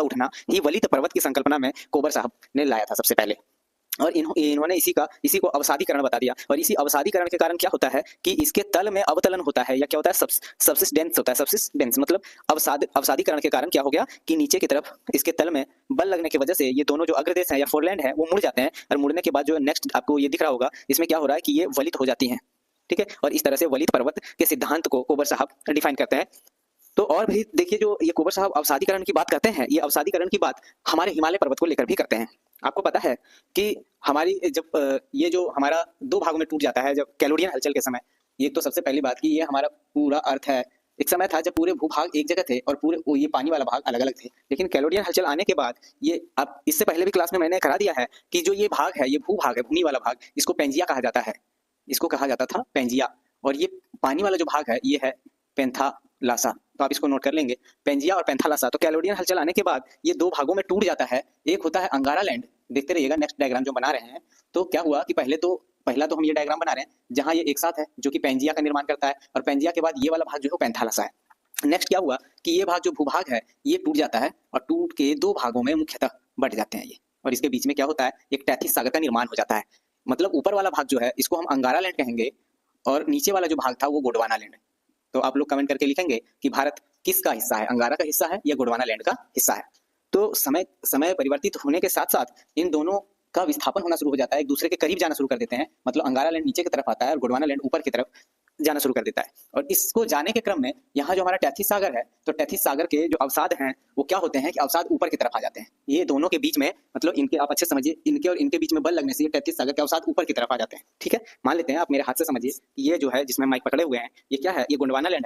उठना ही वलित पर्वत की संकल्पना में कोबर साहब ने लाया था सबसे पहले। और इन्होंने इसी को अवसादीकरण बता दिया। और इसी अवसादीकरण के कारण क्या होता है कि इसके तल में अवतलन होता है, या क्या होता है, सबसिस्टेंस होता है। सबसिस्टेंस मतलब अवसादीकरण के कारण क्या हो गया कि नीचे की तरफ इसके तल में बल लगने की वजह से ये दोनों जो अग्रदेश है या फोरलैंड है वो मुड़ जाते हैं। और मुड़ने के बाद जो नेक्स्ट आपको ये दिख रहा होगा, इसमें क्या हो रहा है कि ये वलित हो जाती हैं। ठीक है, और इस तरह से वलित पर्वत के सिद्धांत को कोबर साहब डिफाइन करते हैं। तो और भी देखिए, जो ये कोबर साहब अवसादीकरण की बात करते हैं, ये अवसादीकरण की बात हमारे हिमालय पर्वत को लेकर भी करते हैं। आपको पता है कि हमारी जब ये जो हमारा दो भागों में टूट जाता है जब कैलोडियन हलचल के समय, ये तो सबसे पहली बात कि ये हमारा पूरा अर्थ है। एक समय था जब पूरे भूभाग एक जगह थे और पूरे ये पानी वाला भाग अलग अलग थे, लेकिन कैलोडियन हलचल आने के बाद ये, अब इससे पहले भी क्लास में मैंने करा दिया है कि जो ये भाग है, ये भूभाग है, भूमि वाला भाग, इसको पेंजिया कहा जाता है। इसको कहा जाता था पेंजिया। और ये पानी वाला जो भाग है ये है पेंथालासा। तो आप इसको नोट कर लेंगे, पेंजिया और पेंथालासा। तो कैलोडियन हलचल आने के बाद ये दो भागों में टूट जाता है। एक होता है अंगारा लैंड, देखते रहिएगा नेक्स्ट डायग्राम जो बना रहे हैं। तो क्या हुआ कि पहला तो हम ये डायग्राम बना रहे हैं जहां ये एक साथ है जो कि पेंजिया का निर्माण करता है, और पेंजिया के बाद ये वाला भाग जो है पेंथालासा है। नेक्स्ट क्या हुआ कि ये भाग जो भूभाग है ये टूट जाता है और टूट के दो भागों में मुख्यतः बंट जाते हैं ये। और इसके बीच में क्या होता है, एक टैथिस सागर का निर्माण हो जाता है। मतलब ऊपर वाला भाग जो है इसको हम अंगारा लैंड कहेंगे, और नीचे वाला जो भाग था वो गोंडवाना लैंड। तो आप लोग कमेंट करके लिखेंगे कि भारत किसका हिस्सा है, अंगारा का हिस्सा है या गोंडवाना लैंड का हिस्सा है। तो समय परिवर्तित होने के साथ साथ इन दोनों का विस्थापन होना शुरू हो जाता है, एक दूसरे के करीब जाना शुरू कर देते हैं। मतलब अंगारा लैंड नीचे की तरफ आता है और गोंडवाना लैंड ऊपर की तरफ जाना शुरू कर देता है। और इसको जाने के क्रम में यहाँ जो हमारा टैथिस सागर है, तो टैथिस सागर के जो अवसाद हैं वो क्या होते हैं कि अवसाद ऊपर की तरफ आ जाते हैं। ये दोनों के बीच में, मतलब इनके, आप अच्छे समझिए, इनके और इनके बीच में बल लगने से ये टैथिस सागर के अवसाद ऊपर की तरफ आ जाते हैं। ठीक है, मान लेते हैं, आप मेरे हाथ से समझिए, ये जो है जिसमें माइक पकड़े हुए हैं ये क्या है, ये गोंडवाना लैंड है।